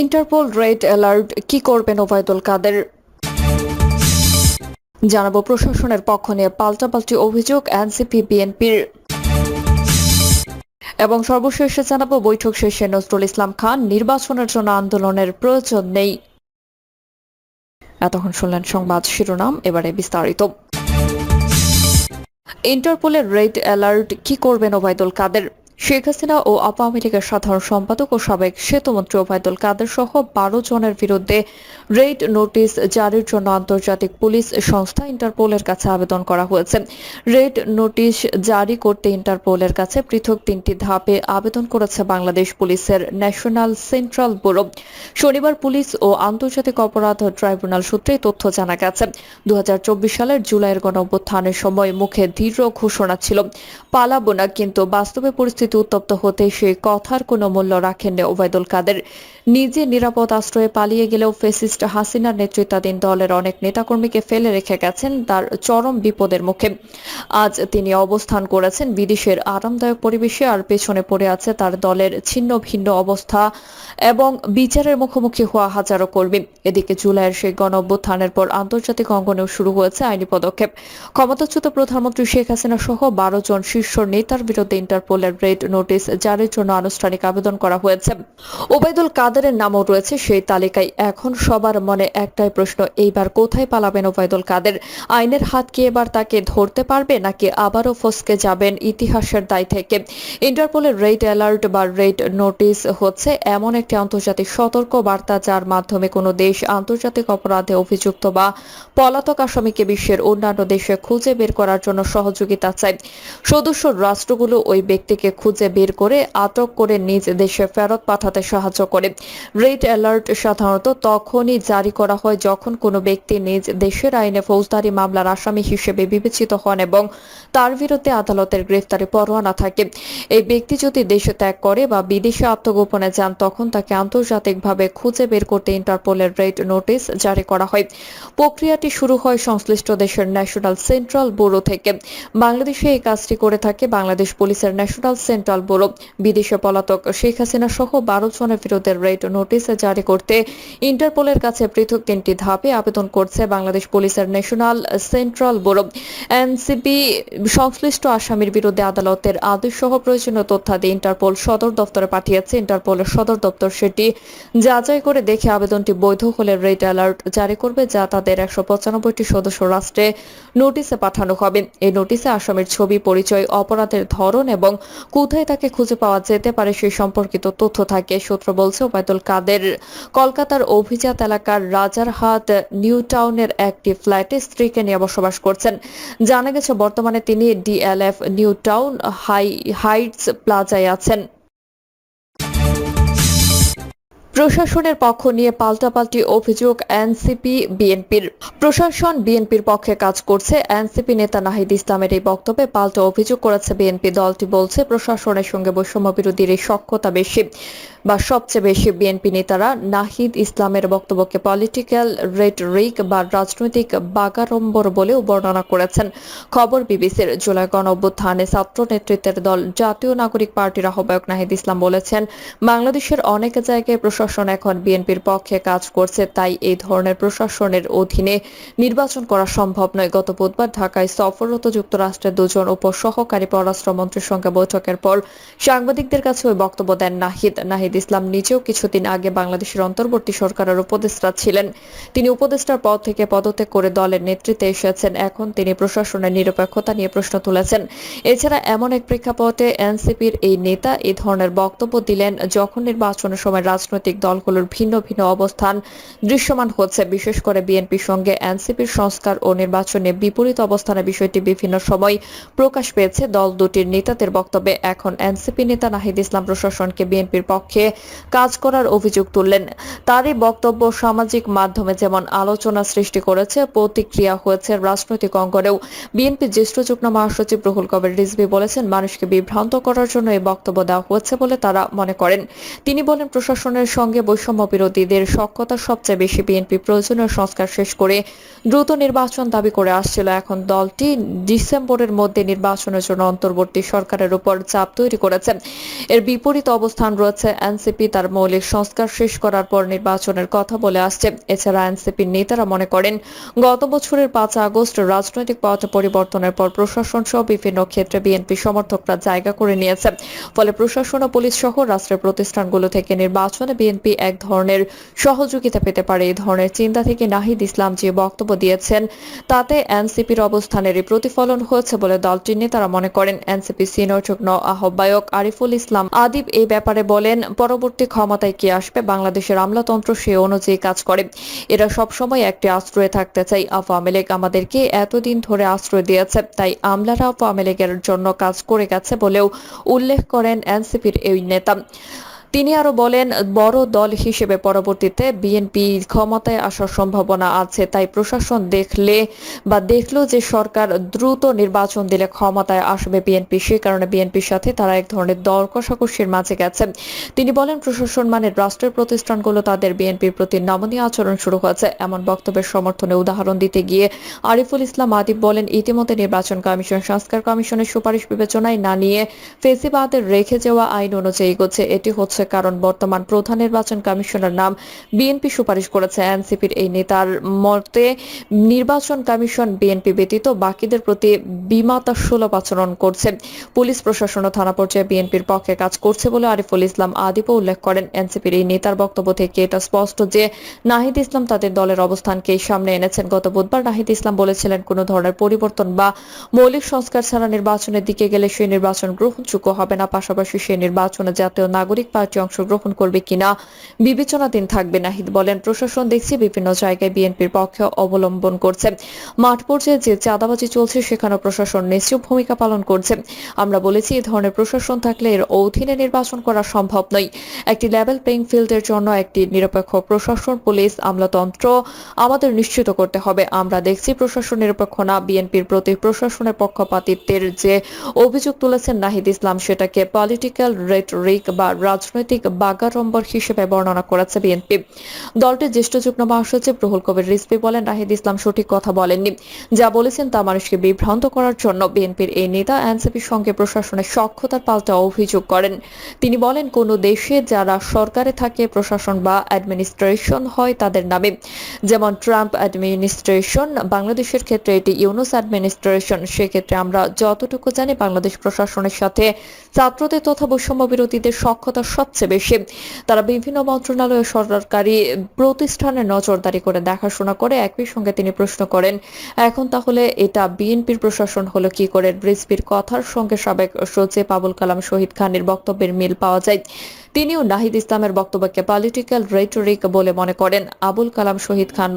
Interpol red alert, কি করবেন ওবায়দুল কাদের? জানাবো প্রশাসনের পক্ষ নিয়ে পাল্টাপাল্টি অভিযোগ এনসিপি বিএনপির। এবং সর্বশেষে জানাবো বৈঠক শেষে নজরুল ইসলাম খান, নির্বাচনের জন্য আন্দোলনের প্রয়োজন নেই। এতক্ষণ শুনলেন সংবাদ শিরোনাম, এবারে বিস্তারিত। ইন্টারপোলের রেড অ্যালার্ট, কি করবেন ওবায়দুল কাদের? শেখ হাসিনা ও আওয়ামী লীগের সাধারণ সম্পাদক ও সাবেক সেতুমন্ত্রী ওবায়দুল কাদের সহ 12 জনের বিরুদ্ধে রেড নোটিশ জারির জন্য আন্তর্জাতিক পুলিশ সংস্থা ইন্টারপোলের কাছে আবেদন করা হয়েছে। রেড নোটিশ জারি করতে ইন্টারপোলের কাছে পৃথক 3টি ধাপে আবেদন করেছে বাংলাদেশ পুলিশের ন্যাশনাল সেন্ট্রাল ব্যুরো। শনিবার পুলিশ ও আন্তর্জাতিক অপরাধ ট্রাইব্যুনাল সূত্রে তথ্য জানা গেছে। 2024 সালের জুলাইয়ের গণঅভ্যুত্থানের সময় মুখে দৃঢ় ঘোষণা ছিল, পালাবো না, কিন্তু বাস্তবে পরিস্থিতি উত্তপ্ত হতে সেই কথার কোনো মূল্য রাখেননি ওবায়দুল কাদের। নিজে নিরাপদ আশ্রয়ে পালিয়ে গেলেও ফ্যাসিস্ট হাসিনার নেতৃত্বাধীন দলের অনেক নেতাকর্মীকে ফেলে রেখে গেছেন তার চরম বিপদের মুখে। আজ তিনি অবস্থান করেছেন বিদেশের আরামদায়ক পরিবেশে, আর পেছনে পড়ে আছে তার দলের ছিন্ন ভিন্ন অবস্থা এবং বিচারের মুখোমুখি হওয়া হাজারো কর্মী। এদিকে জুলাইয়ের সেই গণঅভ্যুত্থানের পর আন্তর্জাতিক অঙ্গনেও শুরু হয়েছে আইনি পদক্ষেপ। ক্ষমতাচ্যুত প্রধানমন্ত্রী শেখ হাসিনা সহ 12 জন শীর্ষ নেতার বিরুদ্ধে ইন্টারপোলের রেড নোটিশ জারির জন্য আনুষ্ঠানিক আবেদন করা হয়েছে। ওবায়দুল কাদেরের নামও রয়েছে সেই তালিকায়। এখন সবার মনে একটাই প্রশ্ন, এইবার কোথায় পালাবেন ওবায়দুল কাদের? আইনের হাত কি এবার তাকে ধরতে পারবে, নাকি আবারও ফসকে যাবেন ইতিহাসের দায় থেকে? ইন্টারপোলের রেড অ্যালার্ট বা রেড নোটিশ হচ্ছে এমন একটি আন্তর্জাতিক সতর্ক বার্তা যার মাধ্যমে কোনো দেশ আন্তর্জাতিক অপরাধে অভিযুক্ত বা পলাতক আসামিকে বিশ্বের অন্যান্য দেশে খুঁজে বের করার জন্য সহযোগিতা চায়। সদস্য রাষ্ট্রগুলো ওই ব্যক্তিকে খুঁজে বের করে আটক করে নিজ দেশে ফেরত পাঠাতে সাহায্য করে। রেড অ্যালার্ট সাধারণত তখনই জারি করা হয় যখন কোনো ব্যক্তি নিজ দেশের আইনে ফৌজদারি মামলার আসামি হিসেবে বিবেচিত হন এবং তার বিরুদ্ধে আদালতের গ্রেফতারি পরোয়ানা থাকে। এই ব্যক্তি যদি দেশে ত্যাগ করে বা বিদেশে আত্মগোপনে যান, তখন তাকে আন্তর্জাতিকভাবে খুঁজে বের করতে ইন্টারপোলের রেড নোটিশ জারি করা হয়। প্রক্রিয়াটি শুরু হয় সংশ্লিষ্ট দেশের ন্যাশনাল সেন্ট্রাল ব্যুরো থেকে। বাংলাদেশে এই কাজটি করে থাকে বাংলাদেশ পুলিশের ন্যাশনাল সেন্ট্রাল ব্যুরো। বিদেশে পলাতক শেখ হাসিনা সহ 12 জনের বিরুদ্ধে রেড নোটিশ জারি করতে ইন্টারপোলের কাছে পৃথক 3টি ধাপে আবেদন করছে বাংলাদেশ পুলিশের ন্যাশনাল সেন্ট্রাল ব্যুরো। এনসিপি সংশ্লিষ্ট আসামির বিরুদ্ধে আদালতের আদেশ সহ প্রয়োজনীয় তথ্যাদি ইন্টারপোল সদর দপ্তরে পাঠিয়েছে। ইন্টারপোলের সদর দপ্তর সেটি যাচাই করে দেখে আবেদনটি বৈধ হলে রেড অ্যালার্ট জারি করবে, যা তাদের 195টি সদস্য রাষ্ট্রে নোটিশে পাঠানো হবে। এই নোটিশে আসামির ছবি, পরিচয়, অপরাধের ধরন এবং কোথায় তাকে খুঁজে পাওয়া যেতে পারে সেই সম্পর্কিত তথ্য থাকে। সূত্র বলছে ওবায়দুল কাদের কলকাতার অভিজাত এলাকার রাজারহাট নিউ টাউনের একটি ফ্ল্যাটে স্ত্রীকে নিয়ে বসবাস করছেন। জানা গেছে বর্তমানে তিনি ডিএলএফ নিউ টাউন হাইটস প্লাজায় আছেন। প্রশাসনের পক্ষ নিয়ে পাল্টাপাল্টি অভিযোগ এনসিপি বিএনপির। প্রশাসন বিএনপির পক্ষে কাজ করছে, এনসিপি নেতা নাহিদ ইসলামের এই বক্তব্যে পাল্টা অভিযোগ করেছে বিএনপি। দলটি বলছে প্রশাসনের সঙ্গে বৈষম্য বিরোধীর এই সখ্যতা বেশি বা সবচেয়ে বেশি। বিএনপি নেতারা নাহিদ ইসলামের বক্তব্যকে পলিটিক্যাল রেটরিক বা রাজনৈতিক বাগাড়ম্বর বলেও বর্ণনা করেছেন। খবর বিবিসির। জুলাই গণঅভ্যুত্থানে ছাত্র নেতৃত্বের দল জাতীয় নাগরিক পার্টির আহ্বায়ক নাহিদ ইসলাম বলেছেন, বাংলাদেশের অনেক জায়গায় প্রশাসন এখন বিএনপির পক্ষে কাজ করছে, তাই এই ধরনের প্রশাসনের অধীনে নির্বাচন করা সম্ভব নয়। গত বুধবার ঢাকায় সফররত যুক্তরাষ্ট্রের 2 জন উপসহকারী পররাষ্ট্রমন্ত্রীর সঙ্গে বৈঠকের পর সাংবাদিকদের কাছে ওই বক্তব্য দেন নাহিদ ইসলাম নিজেও কিছুদিন আগে বাংলাদেশের অন্তর্বর্তী সরকারের উপদেষ্টা ছিলেন। তিনি উপদেষ্টার পদ থেকে পদত্যাগ করে দলের নেতৃত্বে এসেছেন। এখন তিনি প্রশাসনের নিরপেক্ষতা নিয়ে প্রশ্ন তুলেছেন। এছাড়া এমন এক প্রেক্ষাপটে এনসিপির এই নেতা এই ধরনের বক্তব্য দিলেন যখন নির্বাচনের সময় রাজনৈতিক দলগুলোর ভিন্ন ভিন্ন অবস্থান দৃশ্যমান হচ্ছে। বিশেষ করে বিএনপির সঙ্গে এনসিপির সংস্কার ও নির্বাচনে বিপরীত অবস্থানের বিষয়টি বিভিন্ন সময় প্রকাশ পেয়েছে দল দুটির নেতাদের বক্তব্যে। এখন এনসিপি নেতা নাহিদ ইসলাম প্রশাসনকে বিএনপির পক্ষে কাজ করার অভিযোগ তুললেন। তার এই বক্তব্য সামাজিক মাধ্যমে যেমন আলোচনা সৃষ্টি করেছে, প্রতিক্রিয়া হয়েছে রাজনৈতিক অঙ্গনেও। বিএনপির জ্যেষ্ঠ যুগ্ম মহাসচিব রুহুল কবির রিজভী বলেছেন, মানুষকে বিভ্রান্ত করার জন্য এই বক্তব্য দেওয়া হয়েছে বলে তারা মনে করেন। তিনি বলেন, প্রশাসনের সঙ্গে সঙ্গে বৈষম্য বিরোধীদের সখ্যতা সবচেয়ে বেশি। বিএনপি প্রয়োজনীয় সংস্কার শেষ করে দ্রুত নির্বাচন দাবি করে আসছিল। এখন দলটি ডিসেম্বরের মধ্যে নির্বাচনের জন্য অন্তর্বর্তী সরকারের উপর চাপ তৈরি করেছে। এর বিপরীত অবস্থান রয়েছে এনসিপি। তার মৌলিক সংস্কার শেষ করার পর নির্বাচনের কথা বলে আসছে। এছাড়া এনসিপির নেতারা মনে করেন গত বছরের 5 আগস্ট রাজনৈতিক পথ পরিবর্তনের পর প্রশাসন সহ বিভিন্ন ক্ষেত্রে বিএনপি সমর্থকরা জায়গা করে নিয়েছে। ফলে প্রশাসন ও পুলিশ সহ রাষ্ট্রের প্রতিষ্ঠানগুলো থেকে নির্বাচনে বিএনপি এক ধরনের সহযোগিতা পেতে পারে। এই ধরনের চিন্তা থেকে নাহিদ ইসলাম যে বক্তব্য দিয়েছেন তাতে এনসিপির অবস্থানেরই প্রতিফলন হয়েছে বলে দলটির নেতারা মনে করেন। এনসিপি সিনিয়র যুগ্ম আহ্বায়ক আরিফুল ইসলাম আদিব এই ব্যাপারে বলেন, পরবর্তী ক্ষমতায় কি আসবে, বাংলাদেশের আমলাতন্ত্র সে অনুযায়ী কাজ করে। এরা সবসময় একটি আশ্রয়ে থাকতে চাই। আওয়ামী লীগ আমাদেরকে এতদিন ধরে আশ্রয় দিয়েছে, তাই আমলারা আওয়ামী লীগের জন্য কাজ করে গেছে বলেও উল্লেখ করেন এনসিপির এই নেতা। তিনি আরো বলেন, বড় দল হিসেবে পরবর্তীতে বিএনপি ক্ষমতায় আসার সম্ভাবনা আছে, তাই প্রশাসন দেখলো যে সরকার দ্রুত নির্বাচন দিলে ক্ষমতায় আসবে বিএনপি, সে কারণে বিএনপির সাথে তারা এক ধরনের দর কষাকষির মাঝে গেছে। তিনি বলেন, প্রশাসন মানে রাষ্ট্রের প্রতিষ্ঠানগুলো তাদের বিএনপির প্রতি নমনীয় আচরণ শুরু হয়েছে। এমন বক্তব্যের সমর্থনে উদাহরণ দিতে গিয়ে আরিফুল ইসলাম আদিব বলেন, ইতিমধ্যে নির্বাচন কমিশন সংস্কার কমিশনের সুপারিশ বিবেচনায় না নিয়ে ফেসিবাদের রেখে যাওয়া আইন অনুযায়ী এগোচ্ছে। এটি হচ্ছে কারণ বর্তমান প্রধান নির্বাচন কমিশনার নাম বিএনপি সুপারিশ করেছে। এনসিপির এই নেতার মতে নির্বাচন কমিশন বিএনপি ব্যতীত বাকিদের প্রতি বিমাতা সুলভ আচরণ করছে। পুলিশ প্রশাসন ও থানা পর্যায়ে বিএনপির পক্ষে কাজ করছে বলে আরিফুল ইসলাম আদিব উল্লেখ করেন। এনসিপির এই নেতার বক্তব্য থেকে এটা স্পষ্ট যে নাহিদ ইসলাম তাদের দলের অবস্থানকে সামনে এনেছেন। গত বুধবার নাহিদ ইসলাম বলেছিলেন, কোনো ধরনের পরিবর্তন বা মৌলিক সংস্কার ছাড়া নির্বাচনের দিকে গেলে সেই নির্বাচন গ্রহণযোগ্য হবে না। পাশাপাশি সেই নির্বাচনে জাতীয় নাগরিক পার্টি অংশগ্রহণ করবে কিনা বিবেচনাধীন থাকবে। নাহিদ বলেন, প্রশাসন দেখছি বিভিন্ন জায়গায় বিএনপির পক্ষে অবলম্বন করছে। মাঠ পর্যায়ে যে চাঁদাবাজি চলছে সেখানে প্রশাসন নিশ্চয় ভূমিকা পালন করছে। আমরা বলেছি, এই ধরনের প্রশাসন থাকলে এর অধীনে নির্বাচন করা সম্ভব নয়। একটি লেভেল প্লেইং ফিল্ডের জন্য একটি নিরপেক্ষ প্রশাসন, পুলিশ, আমলাতন্ত্র আমাদের নিশ্চিত করতে হবে। আমরা দেখছি প্রশাসন নিরপেক্ষ না। বিএনপির প্রতি প্রশাসনের পক্ষপাতিত্বের যে অভিযোগ তুলেছেন নাহিদ ইসলাম, সেটাকে পলিটিক্যাল রেটরিক বা রাজনৈতিক বাগাড়ম্বর হিসেবে বর্ণনা করেছে বিএনপি। দলটির জ্যেষ্ঠ যুগ্ম মহাসচিব রুহুল কবির রিজভী বলেন, নাহিদ ইসলাম সঠিক কথা বলেননি। যা বলেছেন তা মানুষকে বিভ্রান্ত করার জন্য। বিএনপির এই নেতা এনসিপির সঙ্গে প্রশাসনের সখ্যতার পাল্টা অভিযোগ করেন। তিনি বলেন, কোন দেশে যারা সরকারে থাকে প্রশাসন বা অ্যাডমিনিস্ট্রেশন হয় তাদের নামে, যেমন ট্রাম্প অ্যাডমিনিস্ট্রেশন, বাংলাদেশের ক্ষেত্রে এটি ইউনুস অ্যাডমিনিস্ট্রেশন। সেক্ষেত্রে আমরা যতটুকু জানি বাংলাদেশ প্রশাসনের সাথে ছাত্রদের তথা বৈষম্য বিরোধীদের সখ্যতা সবচেয়ে বেশি। তারা বিভিন্ন মন্ত্রণালয় ও সরকারি প্রতিষ্ঠানে নজরদারি করে দেখাশোনা করে। একই সঙ্গে তিনি প্রশ্ন করেন, এখন তাহলে এটা বিএনপির প্রশাসন হলো কি করে? রিজভীর কথার সঙ্গে সাবেক সচিব আবুল কালাম শহীদ খানের বক্তব্যের মিল পাওয়া যায়। তিনিও নাহিদ ইসলামের বক্তব্যকে পলিটিক্যাল রেটরিক বলে মনে করেন। আবুল কালাম শহীদ খান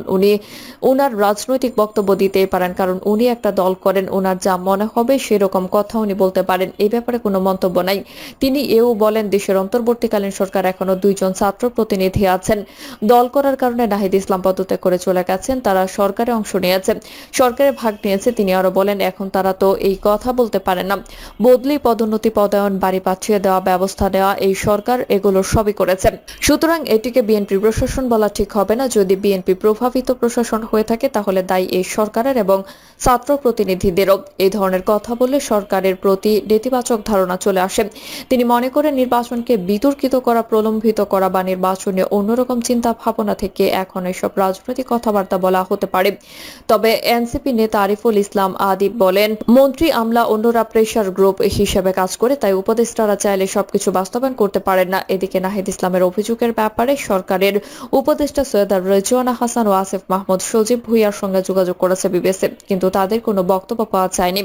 উনার রাজনৈতিক বক্তব্য দিতেই পারেন, কারণ উনি একটা দল করেন। উনার যা মনে হবে সেরকম কথা উনি বলতে পারেন, এই ব্যাপারে কোনো মন্তব্য নাই। তিনি এও বলেন, দেশের অন্তর্বর্তীকালীন সরকার এখনো 2 জন ছাত্র প্রতিনিধি আছেন। দল করার কারণে নাহিদ ইসলাম পদত্যাগ করে চলে গেছেন। তারা সরকারে অংশ নিয়েছে, সরকারে ভাগ নিয়েছে। তিনি আরো বলেন, এখন তারা তো এই কথা বলতে পারে না। বদলি, পদোন্নতি, পদায়ন, বাড়ি পাঠিয়ে দেওয়া, ব্যবস্থা নেওয়া এই সরকার এগুলো সবই করেছে। সুতরাং এটিকে বিএনপি প্রশাসন বলা ঠিক হবে না। যদি বিএনপি প্রভাবিত প্রশাসন হয়ে থাকে তাহলে দায়ী এই সরকারের এবং ছাত্র প্রতিনিধিদেরও। এই ধরনের কথা বললে সরকারের প্রতি নেতিবাচক ধারণা চলে আসে। তিনি মনে করেন, নির্বাচনকে বিতর্কিত করা, প্রলম্বিত করা বা নির্বাচনে অন্যরকম চিন্তা ভাবনা থেকে এখন এসব রাজনৈতিক কথাবার্তা বলা হতে পারে। তবে এনসিপি নেতা আরিফুল ইসলাম আদিব বলেন, মন্ত্রী, আমলা, অন্যরা প্রেসার গ্রুপ হিসেবে কাজ করে, তাই উপদেষ্টারা চাইলে সবকিছু বাস্তবায়ন করতে পারেন না। এদিকে নাহিদ ইসলামের অভিযোগের ব্যাপারে সরকারের উপদেষ্টা সৈয়দা রেজওয়ানা হাসান ও আসিফ মাহমুদ সজীব ভুঁইয়ার সঙ্গে যোগাযোগ করেছে বিবিসি, কিন্তু তাদের কোনো বক্তব্য পাওয়া যায়নি।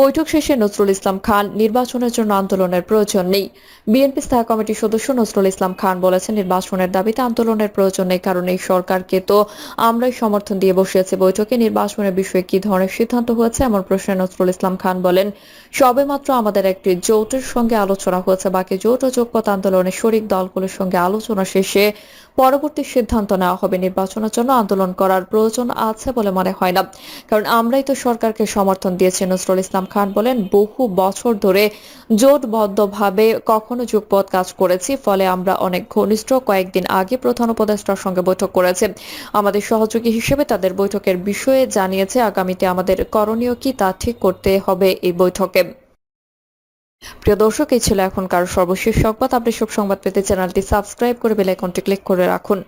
বৈঠক শেষে নজরুল ইসলাম খান, নির্বাচনের জন্য আন্দোলনের প্রয়োজন নেই। বিএনপি স্থায়ী কমিটির সদস্য নজরুল ইসলাম খান বলেছেন, নির্বাচনের দাবিতে আন্দোলনের প্রয়োজন নেই, কারণ এই সরকারকে তো আমরাই সমর্থন দিয়ে বসিয়েছি। বৈঠকে নির্বাচনের বিষয়ে কি ধরনের সিদ্ধান্ত হয়েছে এমন প্রশ্নে নজরুল ইসলাম খান বলেন, সবেমাত্র আমাদের একটি জোটের সঙ্গে আলোচনা হয়েছে। বাকি জোট ও যোগপথ আন্দোলনের শরিক দলগুলোর সঙ্গে আলোচনা শেষে পরবর্তী সিদ্ধান্ত নেওয়া হবে। নির্বাচনের জন্য আন্দোলন করার প্রয়োজন আছে বলে মনে হয় না, কারণ আমরাই তো সরকারকে সমর্থন দিয়েছি। নজরুল ইসলাম ইসলাম খান বলেন, বহু বছর ধরে জোটবদ্ধভাবে কখনো যুগপৎ কাজ করেছি, ফলে আমরা অনেক ঘনিষ্ঠ। কয়েকদিন আগে প্রধান উপদেষ্টার সঙ্গে বৈঠক করেছে, আমাদের সহযোগী হিসেবে তাদের বৈঠকের বিষয়ে জানিয়েছে। আগামীতে আমাদের করণীয় কি তা ঠিক করতে হবে এই বৈঠকে। প্রিয় দর্শক, এই ছিল এখনকার সর্বশেষ সংবাদ। আপনি সব সংবাদ পেতে চ্যানেলটি সাবস্ক্রাইব করে বেল আইকনটি ক্লিক করে রাখুন।